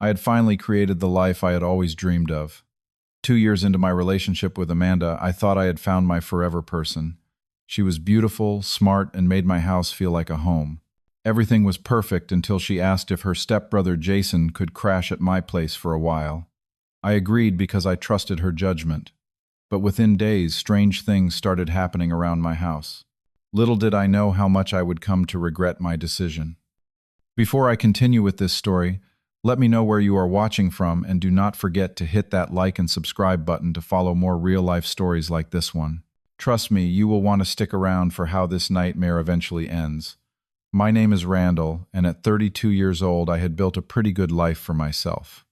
I had finally created the life I had always dreamed of. 2 years into my relationship with Amanda, I thought I had found my forever person. She was beautiful, smart, and made my house feel like a home. Everything was perfect until she asked if her stepbrother Jason could crash at my place for a while. I agreed because I trusted her judgment. But within days, strange things started happening around my house. Little did I know how much I would come to regret my decision. Before I continue with this story, let me know where you are watching from, and do not forget to hit that like and subscribe button to follow more real-life stories like this one. Trust me, you will want to stick around for how this nightmare eventually ends. My name is Randall, and at 32 years old, I had built a pretty good life for myself.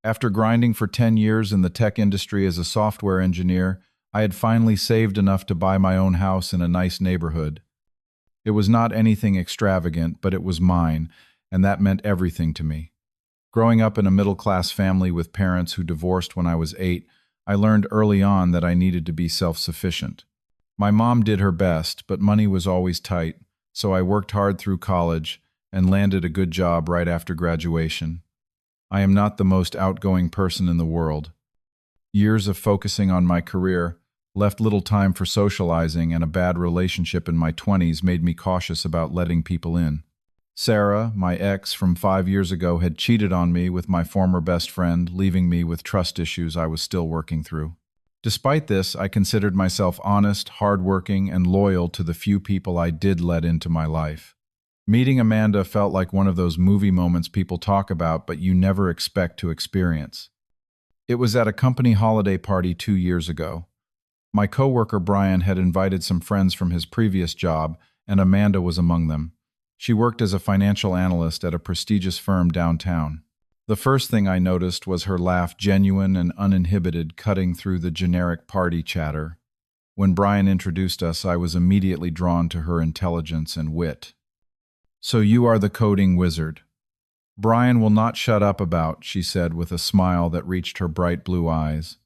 After grinding for 10 years in the tech industry as a software engineer, I had finally saved enough to buy my own house in a nice neighborhood. It was not anything extravagant, but it was mine, and that meant everything to me. Growing up in a middle-class family with parents who divorced when I was 8, I learned early on that I needed to be self-sufficient. My mom did her best, but money was always tight, so I worked hard through college and landed a good job right after graduation. I am not the most outgoing person in the world. Years of focusing on my career left little time for socializing, and a bad relationship in my 20s made me cautious about letting people in. Sarah, my ex from 5 years ago, had cheated on me with my former best friend, leaving me with trust issues I was still working through. Despite this, I considered myself honest, hardworking, and loyal to the few people I did let into my life. Meeting Amanda felt like one of those movie moments people talk about but you never expect to experience. It was at a company holiday party 2 years ago. My coworker Brian had invited some friends from his previous job, and Amanda was among them. She worked as a financial analyst at a prestigious firm downtown. The first thing I noticed was her laugh, genuine and uninhibited, cutting through the generic party chatter. When Brian introduced us, I was immediately drawn to her intelligence and wit. "So you are the coding wizard." "Brian will not shut up about," she said with a smile that reached her bright blue eyes.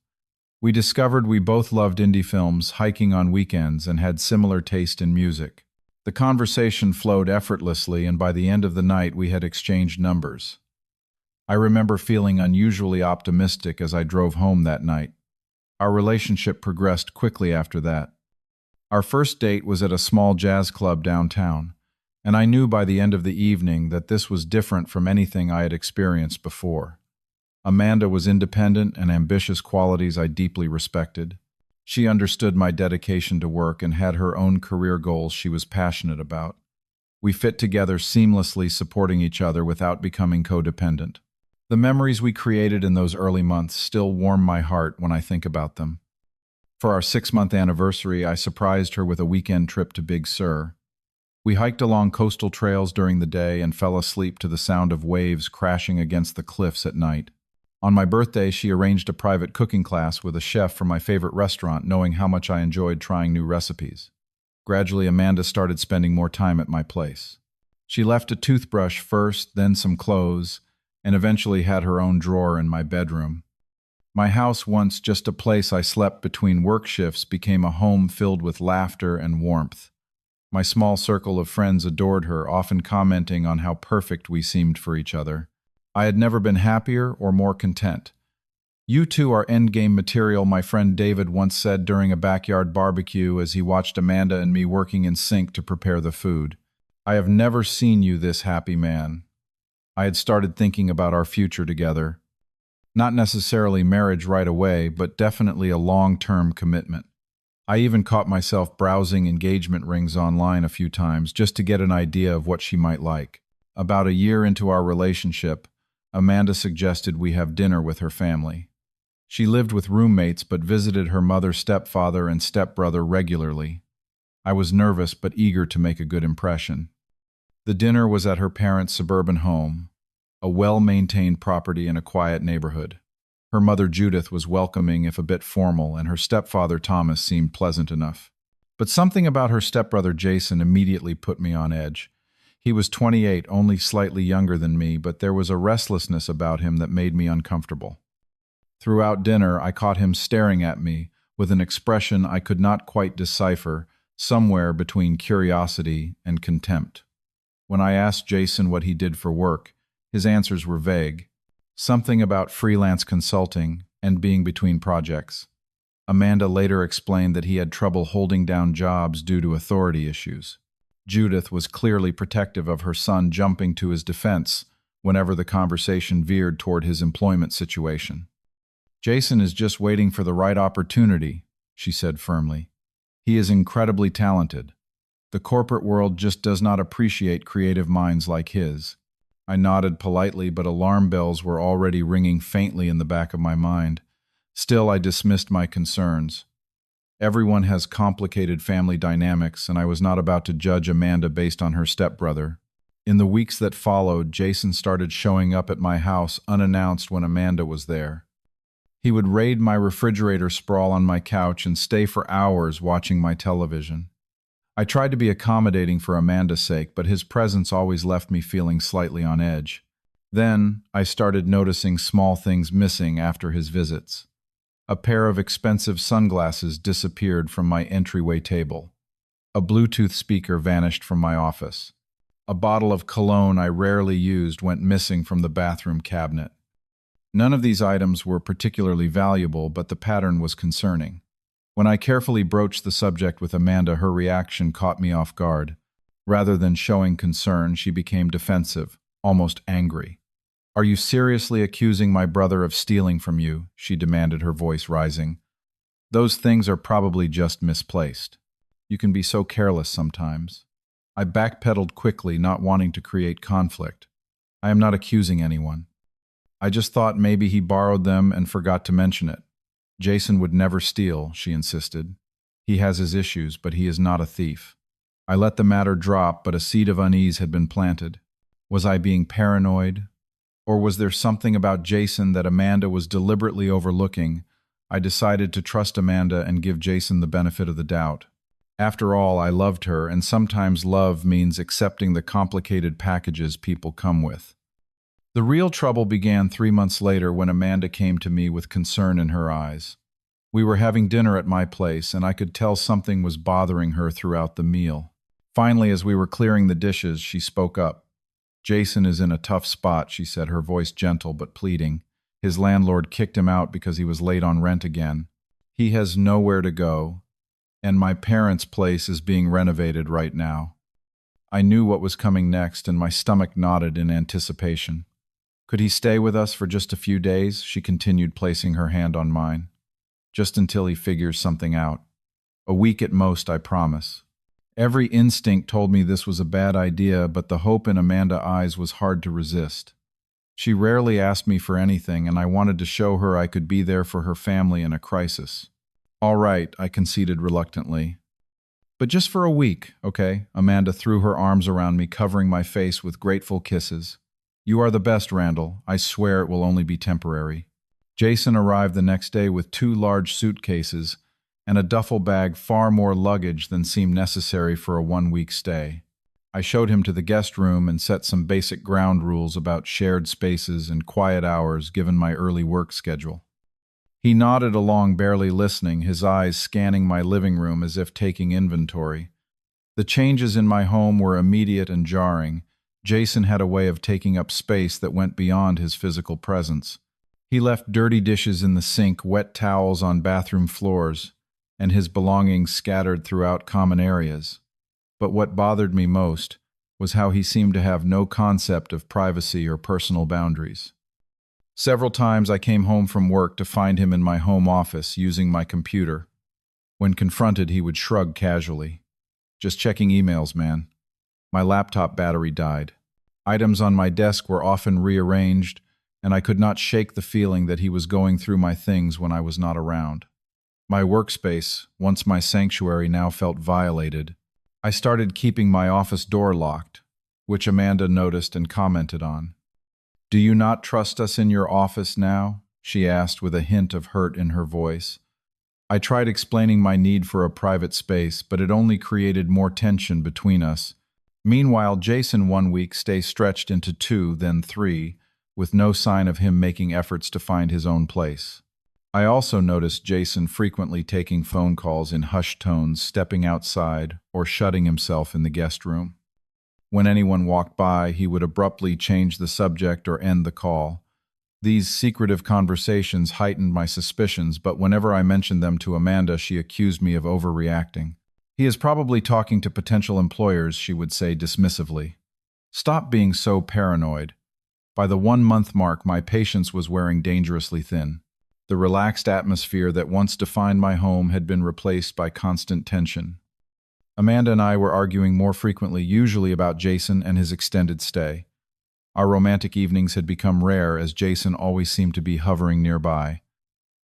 We discovered we both loved indie films, hiking on weekends, and had similar taste in music. The conversation flowed effortlessly, and by the end of the night we had exchanged numbers. I remember feeling unusually optimistic as I drove home that night. Our relationship progressed quickly after that. Our first date was at a small jazz club downtown, and I knew by the end of the evening that this was different from anything I had experienced before. Amanda was independent and ambitious, qualities I deeply respected. She understood my dedication to work and had her own career goals she was passionate about. We fit together seamlessly, supporting each other without becoming codependent. The memories we created in those early months still warm my heart when I think about them. For our 6-month anniversary, I surprised her with a weekend trip to Big Sur. We hiked along coastal trails during the day and fell asleep to the sound of waves crashing against the cliffs at night. On my birthday, she arranged a private cooking class with a chef from my favorite restaurant, knowing how much I enjoyed trying new recipes. Gradually, Amanda started spending more time at my place. She left a toothbrush first, then some clothes, and eventually had her own drawer in my bedroom. My house, once just a place I slept between work shifts, became a home filled with laughter and warmth. My small circle of friends adored her, often commenting on how perfect we seemed for each other. I had never been happier or more content. "You two are endgame material," my friend David once said during a backyard barbecue as he watched Amanda and me working in sync to prepare the food. "I have never seen you this happy, man." I had started thinking about our future together. Not necessarily marriage right away, but definitely a long-term commitment. I even caught myself browsing engagement rings online a few times just to get an idea of what she might like. About a year into our relationship, Amanda suggested we have dinner with her family. She lived with roommates but visited her mother, stepfather, and stepbrother regularly. I was nervous but eager to make a good impression. The dinner was at her parents' suburban home, a well-maintained property in a quiet neighborhood. Her mother Judith was welcoming, if a bit formal, and her stepfather Thomas seemed pleasant enough. But something about her stepbrother Jason immediately put me on edge. He was 28, only slightly younger than me, but there was a restlessness about him that made me uncomfortable. Throughout dinner, I caught him staring at me with an expression I could not quite decipher, somewhere between curiosity and contempt. When I asked Jason what he did for work, his answers were vague. Something about freelance consulting and being between projects. Amanda later explained that he had trouble holding down jobs due to authority issues. Judith was clearly protective of her son, jumping to his defense whenever the conversation veered toward his employment situation. Jason is just waiting for the right opportunity, she said firmly. He is incredibly talented. The corporate world just does not appreciate creative minds like his. I nodded politely, but alarm bells were already ringing faintly in the back of my mind. Still, I dismissed my concerns. Everyone has complicated family dynamics, and I was not about to judge Amanda based on her stepbrother. In the weeks that followed, Jason started showing up at my house unannounced when Amanda was there. He would raid my refrigerator, sprawl on my couch, and stay for hours watching my television. I tried to be accommodating for Amanda's sake, but his presence always left me feeling slightly on edge. Then, I started noticing small things missing after his visits. A pair of expensive sunglasses disappeared from my entryway table. A Bluetooth speaker vanished from my office. A bottle of cologne I rarely used went missing from the bathroom cabinet. None of these items were particularly valuable, but the pattern was concerning. When I carefully broached the subject with Amanda, her reaction caught me off guard. Rather than showing concern, she became defensive, almost angry. "Are you seriously accusing my brother of stealing from you?" she demanded, her voice rising. "Those things are probably just misplaced. You can be so careless sometimes." I backpedaled quickly, not wanting to create conflict. "I am not accusing anyone. I just thought maybe he borrowed them and forgot to mention it. Jason would never steal," she insisted. "He has his issues, but he is not a thief." I let the matter drop, but a seed of unease had been planted. Was I being paranoid? Or was there something about Jason that Amanda was deliberately overlooking? I decided to trust Amanda and give Jason the benefit of the doubt. After all, I loved her, and sometimes love means accepting the complicated packages people come with. The real trouble began 3 months later when Amanda came to me with concern in her eyes. We were having dinner at my place, and I could tell something was bothering her throughout the meal. Finally, as we were clearing the dishes, she spoke up. "Jason is in a tough spot," she said, her voice gentle but pleading. "His landlord kicked him out because he was late on rent again. He has nowhere to go, and my parents' place is being renovated right now." I knew what was coming next, and my stomach knotted in anticipation. "Could he stay with us for just a few days?" she continued, placing her hand on mine. "Just until he figures something out. A week at most, I promise." Every instinct told me this was a bad idea, but the hope in Amanda's eyes was hard to resist. She rarely asked me for anything, and I wanted to show her I could be there for her family in a crisis. "All right," I conceded reluctantly. "But just for a week, okay?" Amanda threw her arms around me, covering my face with grateful kisses. "You are the best, Randall. I swear it will only be temporary." Jason arrived the next day with 2 large suitcases and a duffel bag, far more luggage than seemed necessary for a 1-week stay. I showed him to the guest room and set some basic ground rules about shared spaces and quiet hours given my early work schedule. He nodded along, barely listening, his eyes scanning my living room as if taking inventory. The changes in my home were immediate and jarring. Jason had a way of taking up space that went beyond his physical presence. He left dirty dishes in the sink, wet towels on bathroom floors, and his belongings scattered throughout common areas. But what bothered me most was how he seemed to have no concept of privacy or personal boundaries. Several times I came home from work to find him in my home office using my computer. When confronted, he would shrug casually. "Just checking emails, man." My laptop battery died. Items on my desk were often rearranged, and I could not shake the feeling that he was going through my things when I was not around. My workspace, once my sanctuary, now felt violated. I started keeping my office door locked, which Amanda noticed and commented on. "Do you not trust us in your office now?" she asked with a hint of hurt in her voice. I tried explaining my need for a private space, but it only created more tension between us. Meanwhile, Jason 1 week stay stretched into 2, then 3, with no sign of him making efforts to find his own place. I also noticed Jason frequently taking phone calls in hushed tones, stepping outside, or shutting himself in the guest room. When anyone walked by, he would abruptly change the subject or end the call. These secretive conversations heightened my suspicions, but whenever I mentioned them to Amanda, she accused me of overreacting. "He is probably talking to potential employers," she would say dismissively. "Stop being so paranoid." By the 1 month mark, my patience was wearing dangerously thin. The relaxed atmosphere that once defined my home had been replaced by constant tension. Amanda and I were arguing more frequently, usually about Jason and his extended stay. Our romantic evenings had become rare as Jason always seemed to be hovering nearby.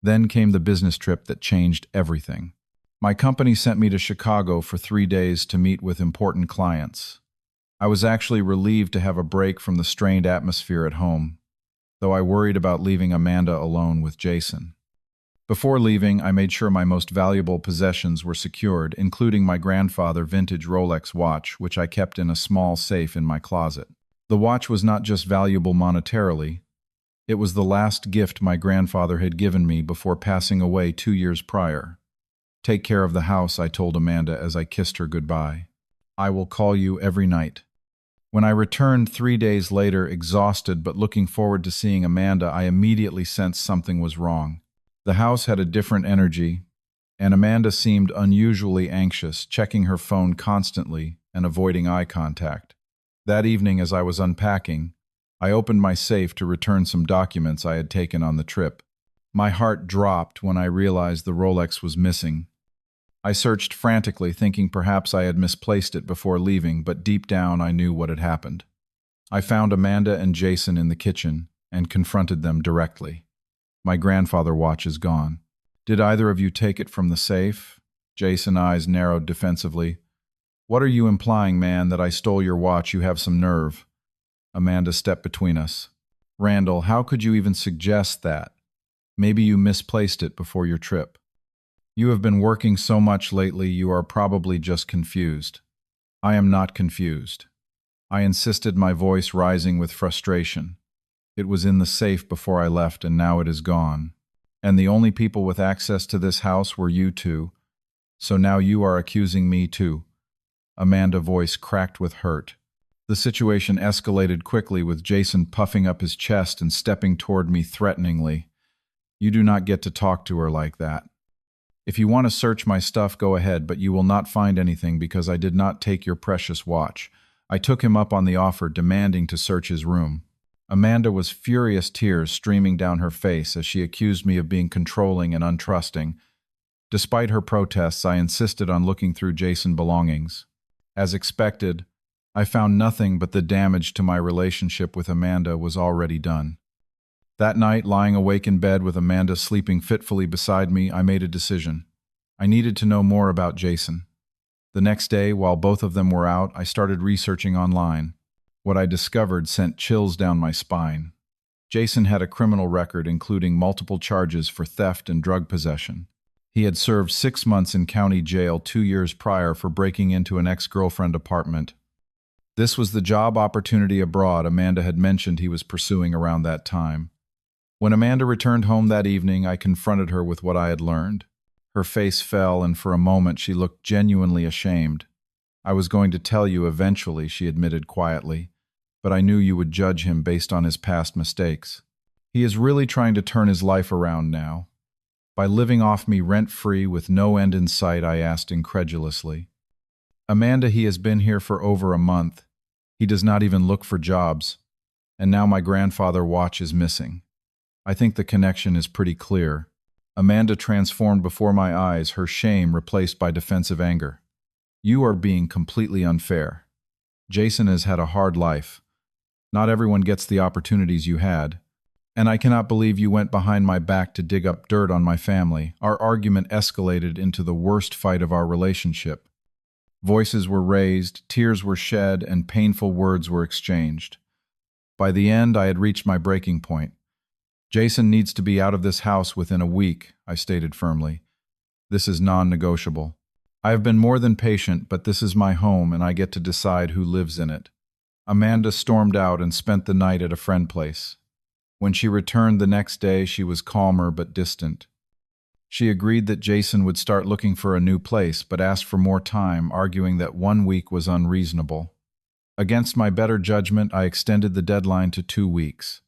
Then came the business trip that changed everything. My company sent me to Chicago for 3 days to meet with important clients. I was actually relieved to have a break from the strained atmosphere at home, though I worried about leaving Amanda alone with Jason. Before leaving, I made sure my most valuable possessions were secured, including my grandfather's vintage Rolex watch, which I kept in a small safe in my closet. The watch was not just valuable monetarily, it was the last gift my grandfather had given me before passing away 2 years prior. "Take care of the house," I told Amanda as I kissed her goodbye. "I will call you every night." When I returned 3 days later, exhausted but looking forward to seeing Amanda, I immediately sensed something was wrong. The house had a different energy, and Amanda seemed unusually anxious, checking her phone constantly and avoiding eye contact. That evening, as I was unpacking, I opened my safe to return some documents I had taken on the trip. My heart dropped when I realized the Rolex was missing. I searched frantically, thinking perhaps I had misplaced it before leaving, but deep down I knew what had happened. I found Amanda and Jason in the kitchen and confronted them directly. "My grandfather watch is gone. Did either of you take it from the safe?" Jason's eyes narrowed defensively. "What are you implying, man, that I stole your watch? You have some nerve." Amanda stepped between us. "Randall, how could you even suggest that? Maybe you misplaced it before your trip. You have been working so much lately, you are probably just confused." "I am not confused." I insisted, my voice rising with frustration. "It was in the safe before I left, and now it is gone. And the only people with access to this house were you two. So now you are accusing me too." Amanda's voice cracked with hurt. The situation escalated quickly, with Jason puffing up his chest and stepping toward me threateningly. "You do not get to talk to her like that. If you want to search my stuff, go ahead, but you will not find anything because I did not take your precious watch." I took him up on the offer, demanding to search his room. Amanda was furious, tears streaming down her face as she accused me of being controlling and untrusting. Despite her protests, I insisted on looking through Jason's belongings. As expected, I found nothing, but the damage to my relationship with Amanda was already done. That night, lying awake in bed with Amanda sleeping fitfully beside me, I made a decision. I needed to know more about Jason. The next day, while both of them were out, I started researching online. What I discovered sent chills down my spine. Jason had a criminal record, including multiple charges for theft and drug possession. He had served 6 months in county jail 2 years prior for breaking into an ex-girlfriend's apartment. This was the job opportunity abroad Amanda had mentioned he was pursuing around that time. When Amanda returned home that evening, I confronted her with what I had learned. Her face fell, and for a moment she looked genuinely ashamed. "I was going to tell you eventually," she admitted quietly, "but I knew you would judge him based on his past mistakes. He is really trying to turn his life around now." "By living off me rent-free with no end in sight?" I asked incredulously. "Amanda, he has been here for over a month. He does not even look for jobs. And now my grandfather's watch is missing. I think the connection is pretty clear." Amanda transformed before my eyes, her shame replaced by defensive anger. "You are being completely unfair. Jason has had a hard life. Not everyone gets the opportunities you had. And I cannot believe you went behind my back to dig up dirt on my family." Our argument escalated into the worst fight of our relationship. Voices were raised, tears were shed, and painful words were exchanged. By the end, I had reached my breaking point. "Jason needs to be out of this house within a week," I stated firmly. "This is non-negotiable. I have been more than patient, but this is my home and I get to decide who lives in it." Amanda stormed out and spent the night at a friend's place. When she returned the next day, she was calmer but distant. She agreed that Jason would start looking for a new place, but asked for more time, arguing that 1 week was unreasonable. Against my better judgment, I extended the deadline to 2 weeks.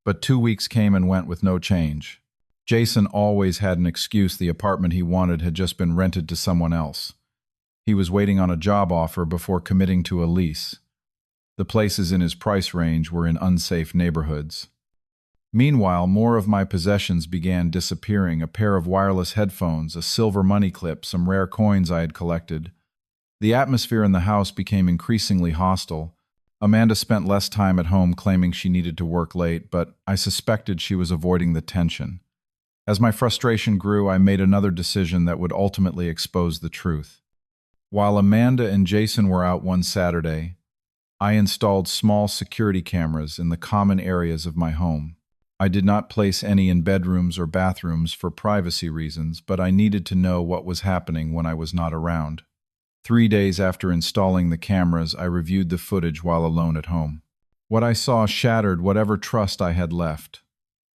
But 2 weeks came and went with no change. Jason always had an excuse. The apartment he wanted had just been rented to someone else. He was waiting on a job offer before committing to a lease. The places in his price range were in unsafe neighborhoods. Meanwhile, more of my possessions began disappearing: a pair of wireless headphones, a silver money clip, some rare coins I had collected. The atmosphere in the house became increasingly hostile. Amanda spent less time at home, claiming she needed to work late, but I suspected she was avoiding the tension. As my frustration grew, I made another decision that would ultimately expose the truth. While Amanda and Jason were out one Saturday, I installed small security cameras in the common areas of my home. I did not place any in bedrooms or bathrooms for privacy reasons, but I needed to know what was happening when I was not around. 3 days after installing the cameras, I reviewed the footage while alone at home. What I saw shattered whatever trust I had left.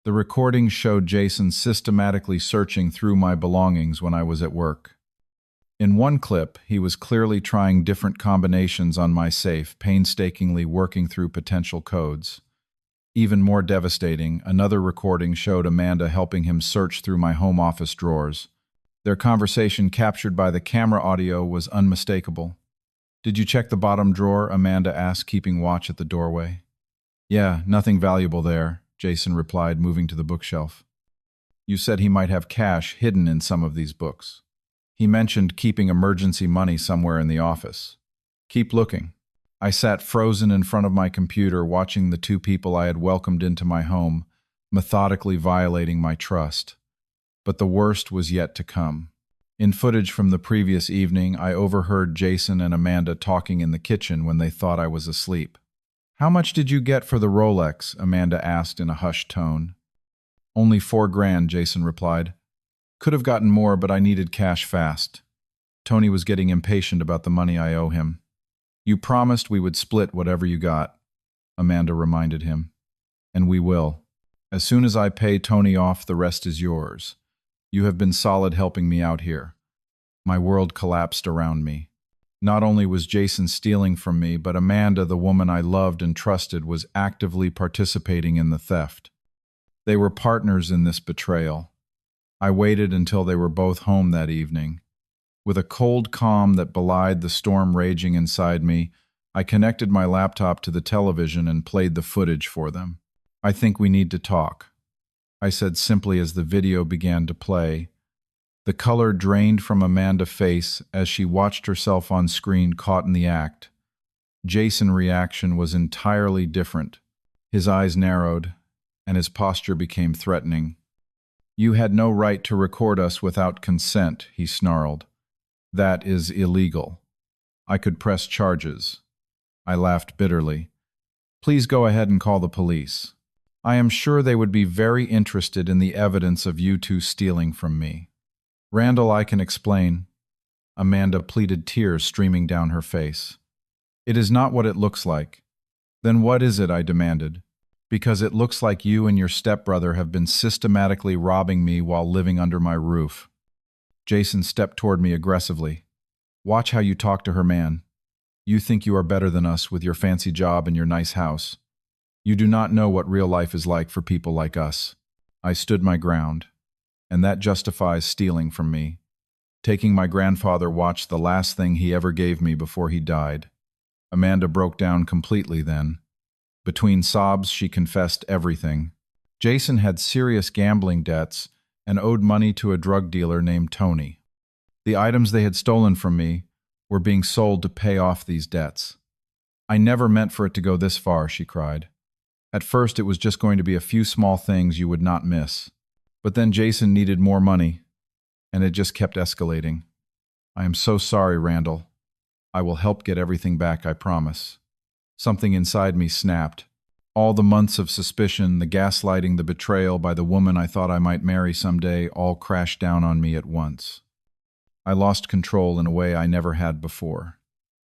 The recordings showed Jason systematically searching through my belongings when I was at work. In one clip, he was clearly trying different combinations on my safe, painstakingly working through potential codes. Even more devastating, another recording showed Amanda helping him search through my home office drawers. Their conversation, captured by the camera audio, was unmistakable. "Did you check the bottom drawer?" Amanda asked, keeping watch at the doorway. "Yeah, nothing valuable there," Jason replied, moving to the bookshelf. "You said he might have cash hidden in some of these books. He mentioned keeping emergency money somewhere in the office. Keep looking." I sat frozen in front of my computer, watching the two people I had welcomed into my home, methodically violating my trust. But the worst was yet to come. In footage from the previous evening, I overheard Jason and Amanda talking in the kitchen when they thought I was asleep. "How much did you get for the Rolex?" Amanda asked in a hushed tone. "Only $4,000, Jason replied. "Could have gotten more, but I needed cash fast." Tony was getting impatient about the money I owe him. "You promised we would split whatever you got," Amanda reminded him. "And we will. As soon as I pay Tony off, the rest is yours. You have been solid helping me out here." My world collapsed around me. Not only was Jason stealing from me, but Amanda, the woman I loved and trusted, was actively participating in the theft. They were partners in this betrayal. I waited until they were both home that evening. With a cold calm that belied the storm raging inside me, I connected my laptop to the television and played the footage for them. "I think we need to talk," I said simply as the video began to play. The color drained from Amanda's face as she watched herself on screen, caught in the act. Jason's reaction was entirely different. His eyes narrowed, and his posture became threatening. "You had no right to record us without consent," he snarled. "That is illegal. I could press charges." I laughed bitterly. "Please go ahead and call the police. I am sure they would be very interested in the evidence of you two stealing from me." "Randall, I can explain." Amanda pleaded, tears streaming down her face. "It is not what it looks like." "Then what is it?" I demanded. "Because it looks like you and your stepbrother have been systematically robbing me while living under my roof." Jason stepped toward me aggressively. "Watch how you talk to her, man. You think you are better than us with your fancy job and your nice house. You do not know what real life is like for people like us." I stood my ground. "And that justifies stealing from me. Taking my grandfather watched the last thing he ever gave me before he died." Amanda broke down completely then. Between sobs, she confessed everything. Jason had serious gambling debts and owed money to a drug dealer named Tony. The items they had stolen from me were being sold to pay off these debts. "I never meant for it to go this far," she cried. "At first it was just going to be a few small things you would not miss. But then Jason needed more money, and it just kept escalating. I am so sorry, Randall. I will help get everything back, I promise." Something inside me snapped. All the months of suspicion, the gaslighting, the betrayal by the woman I thought I might marry someday, all crashed down on me at once. I lost control in a way I never had before.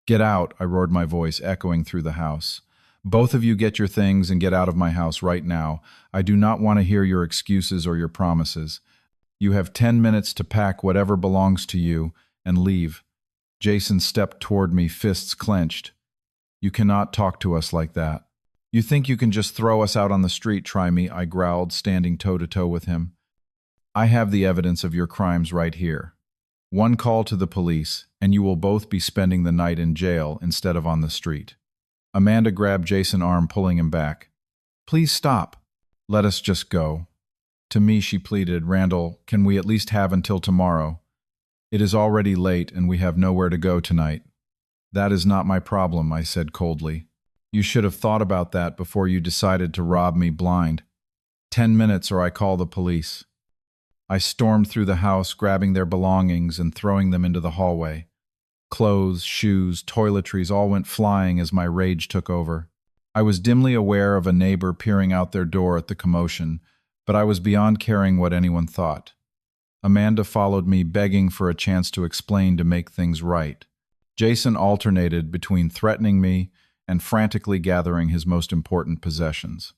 "Get out," I roared, my voice echoing through the house. "Both of you get your things and get out of my house right now. I do not want to hear your excuses or your promises. You have 10 minutes to pack whatever belongs to you and leave." Jason stepped toward me, fists clenched. "You cannot talk to us like that. You think you can just throw us out on the street, try me, I growled, standing toe-to-toe with him. I have the evidence of your crimes right here. One call to the police, and you will both be spending the night in jail instead of on the street. Amanda grabbed Jason's arm, pulling him back. Please stop. Let us just go. To me, she pleaded, Randall, can we at least have until tomorrow? It is already late and we have nowhere to go tonight. That is not my problem, I said coldly. You should have thought about that before you decided to rob me blind. 10 minutes or I call the police. I stormed through the house, grabbing their belongings and throwing them into the hallway. Clothes, shoes, toiletries all went flying as my rage took over. I was dimly aware of a neighbor peering out their door at the commotion, but I was beyond caring what anyone thought. Amanda followed me, begging for a chance to explain to make things right. Jason alternated between threatening me and frantically gathering his most important possessions.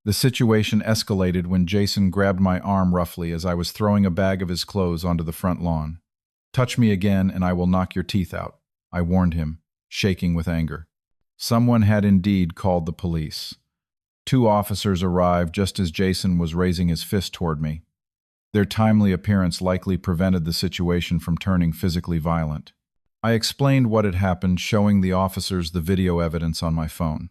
The situation escalated when Jason grabbed my arm roughly as I was throwing a bag of his clothes onto the front lawn. Touch me again and I will knock your teeth out, I warned him, shaking with anger. Someone had indeed called the police. 2 officers arrived just as Jason was raising his fist toward me. Their timely appearance likely prevented the situation from turning physically violent. I explained what had happened, showing the officers the video evidence on my phone.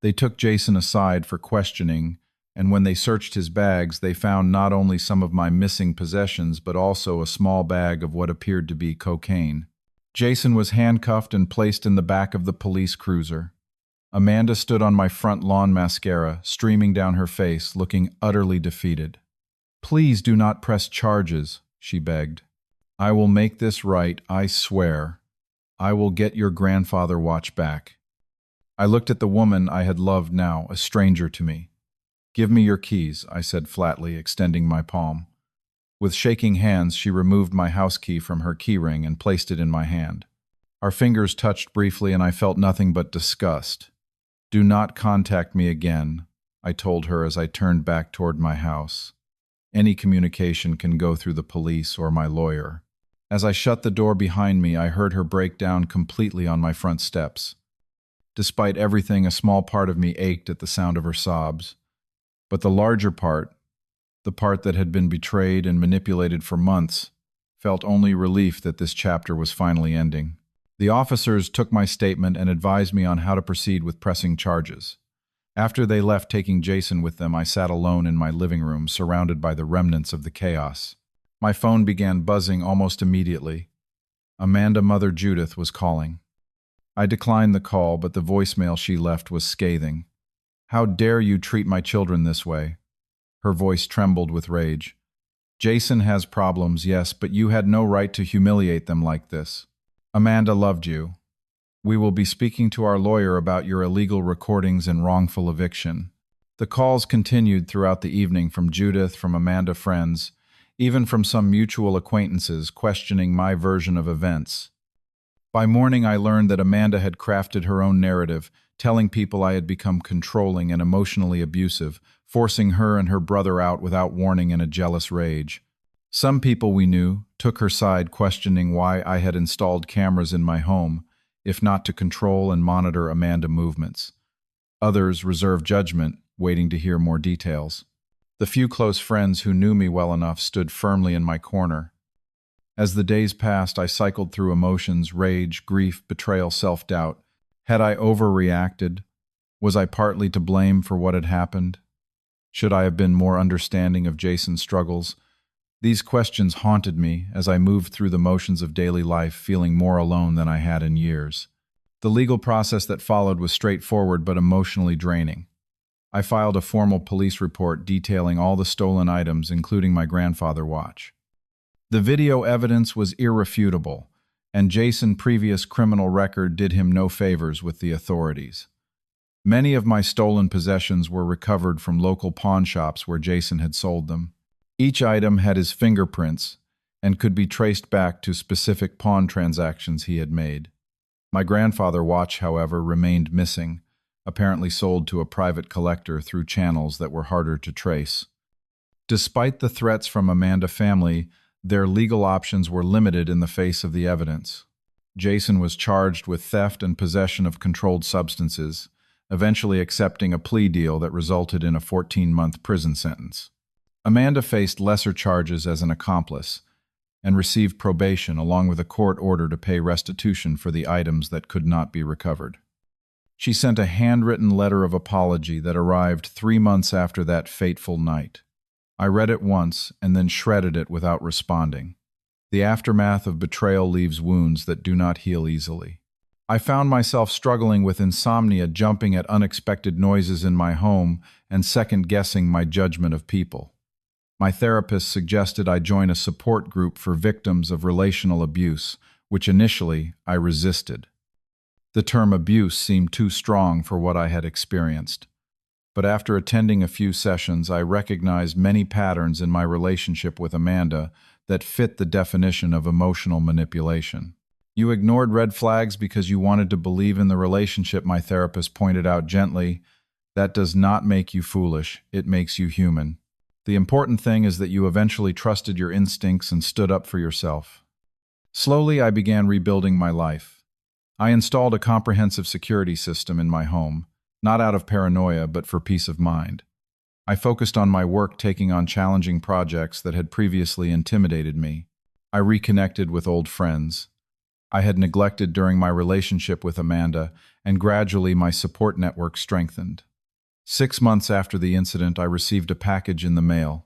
They took Jason aside for questioning, and when they searched his bags, they found not only some of my missing possessions, but also a small bag of what appeared to be cocaine. Jason was handcuffed and placed in the back of the police cruiser. Amanda stood on my front lawn, mascara streaming down her face, looking utterly defeated. Please do not press charges, she begged. I will make this right, I swear. I will get your grandfather watch back. I looked at the woman I had loved, now a stranger to me. Give me your keys, I said flatly, extending my palm. With shaking hands, she removed my house key from her keyring and placed it in my hand. Our fingers touched briefly and I felt nothing but disgust. Do not contact me again, I told her as I turned back toward my house. Any communication can go through the police or my lawyer. As I shut the door behind me, I heard her break down completely on my front steps. Despite everything, a small part of me ached at the sound of her sobs. But the larger part, the part that had been betrayed and manipulated for months, felt only relief that this chapter was finally ending. The officers took my statement and advised me on how to proceed with pressing charges. After they left, taking Jason with them, I sat alone in my living room, surrounded by the remnants of the chaos. My phone began buzzing almost immediately. Amanda, Mother Judith, was calling. I declined the call, but the voicemail she left was scathing. How dare you treat my children this way? Her voice trembled with rage. Jason has problems, yes, but you had no right to humiliate them like this. Amanda loved you. We will be speaking to our lawyer about your illegal recordings and wrongful eviction. The calls continued throughout the evening from Judith, from Amanda friends, even from some mutual acquaintances questioning my version of events. By morning, I learned that Amanda had crafted her own narrative, telling people I had become controlling and emotionally abusive, forcing her and her brother out without warning in a jealous rage. Some people we knew took her side, questioning why I had installed cameras in my home, if not to control and monitor Amanda movements. Others reserved judgment, waiting to hear more details. The few close friends who knew me well enough stood firmly in my corner. As the days passed, I cycled through emotions, rage, grief, betrayal, self-doubt. Had I overreacted? Was I partly to blame for what had happened? Should I have been more understanding of Jason's struggles? These questions haunted me as I moved through the motions of daily life, feeling more alone than I had in years. The legal process that followed was straightforward but emotionally draining. I filed a formal police report detailing all the stolen items, including my grandfather's watch. The video evidence was irrefutable, and Jason's previous criminal record did him no favors with the authorities. Many of my stolen possessions were recovered from local pawn shops where Jason had sold them. Each item had his fingerprints and could be traced back to specific pawn transactions he had made. My grandfather's watch, however, remained missing, apparently sold to a private collector through channels that were harder to trace. Despite the threats from Amanda family, their legal options were limited in the face of the evidence. Jason was charged with theft and possession of controlled substances, eventually accepting a plea deal that resulted in a 14-month prison sentence. Amanda faced lesser charges as an accomplice and received probation along with a court order to pay restitution for the items that could not be recovered. She sent a handwritten letter of apology that arrived 3 months after that fateful night. I read it once and then shredded it without responding. The aftermath of betrayal leaves wounds that do not heal easily. I found myself struggling with insomnia, jumping at unexpected noises in my home and second-guessing my judgment of people. My therapist suggested I join a support group for victims of relational abuse, which initially I resisted. The term abuse seemed too strong for what I had experienced. But after attending a few sessions, I recognized many patterns in my relationship with Amanda that fit the definition of emotional manipulation. You ignored red flags because you wanted to believe in the relationship, my therapist pointed out gently. That does not make you foolish, it makes you human. The important thing is that you eventually trusted your instincts and stood up for yourself. Slowly, I began rebuilding my life. I installed a comprehensive security system in my home, not out of paranoia, but for peace of mind. I focused on my work, taking on challenging projects that had previously intimidated me. I reconnected with old friends I had neglected during my relationship with Amanda, and gradually my support network strengthened. 6 months after the incident, I received a package in the mail.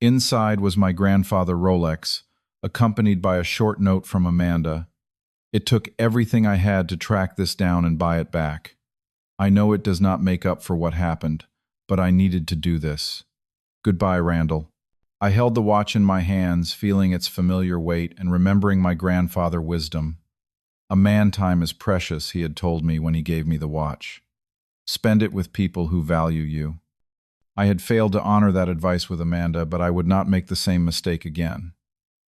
Inside was my grandfather Rolex, accompanied by a short note from Amanda. It took everything I had to track this down and buy it back. I know it does not make up for what happened, but I needed to do this. Goodbye, Randall. I held the watch in my hands, feeling its familiar weight and remembering my grandfather's wisdom. A man time is precious, he had told me when he gave me the watch. Spend it with people who value you. I had failed to honor that advice with Amanda, but I would not make the same mistake again.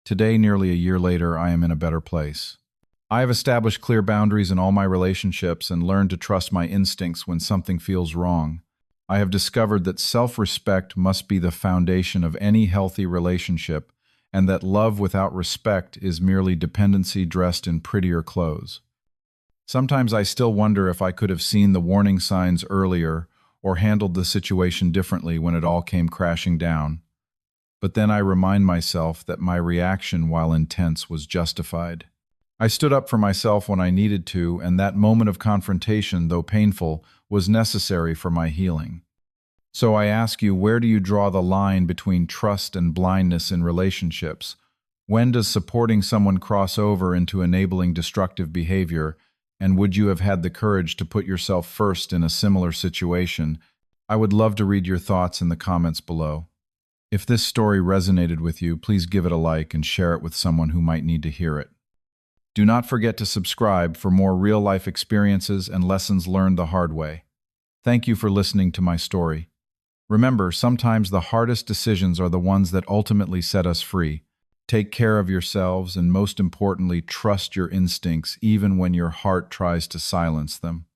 Today, nearly a year later, I am in a better place. I have established clear boundaries in all my relationships and learned to trust my instincts when something feels wrong. I have discovered that self-respect must be the foundation of any healthy relationship, and that love without respect is merely dependency dressed in prettier clothes. Sometimes I still wonder if I could have seen the warning signs earlier or handled the situation differently when it all came crashing down. But then I remind myself that my reaction, while intense, was justified. I stood up for myself when I needed to, and that moment of confrontation, though painful, was necessary for my healing. So I ask you, where do you draw the line between trust and blindness in relationships? When does supporting someone cross over into enabling destructive behavior? And would you have had the courage to put yourself first in a similar situation? I would love to read your thoughts in the comments below. If this story resonated with you, please give it a like and share it with someone who might need to hear it. Do not forget to subscribe for more real-life experiences and lessons learned the hard way. Thank you for listening to my story. Remember, sometimes the hardest decisions are the ones that ultimately set us free. Take care of yourselves and, most importantly, trust your instincts even when your heart tries to silence them.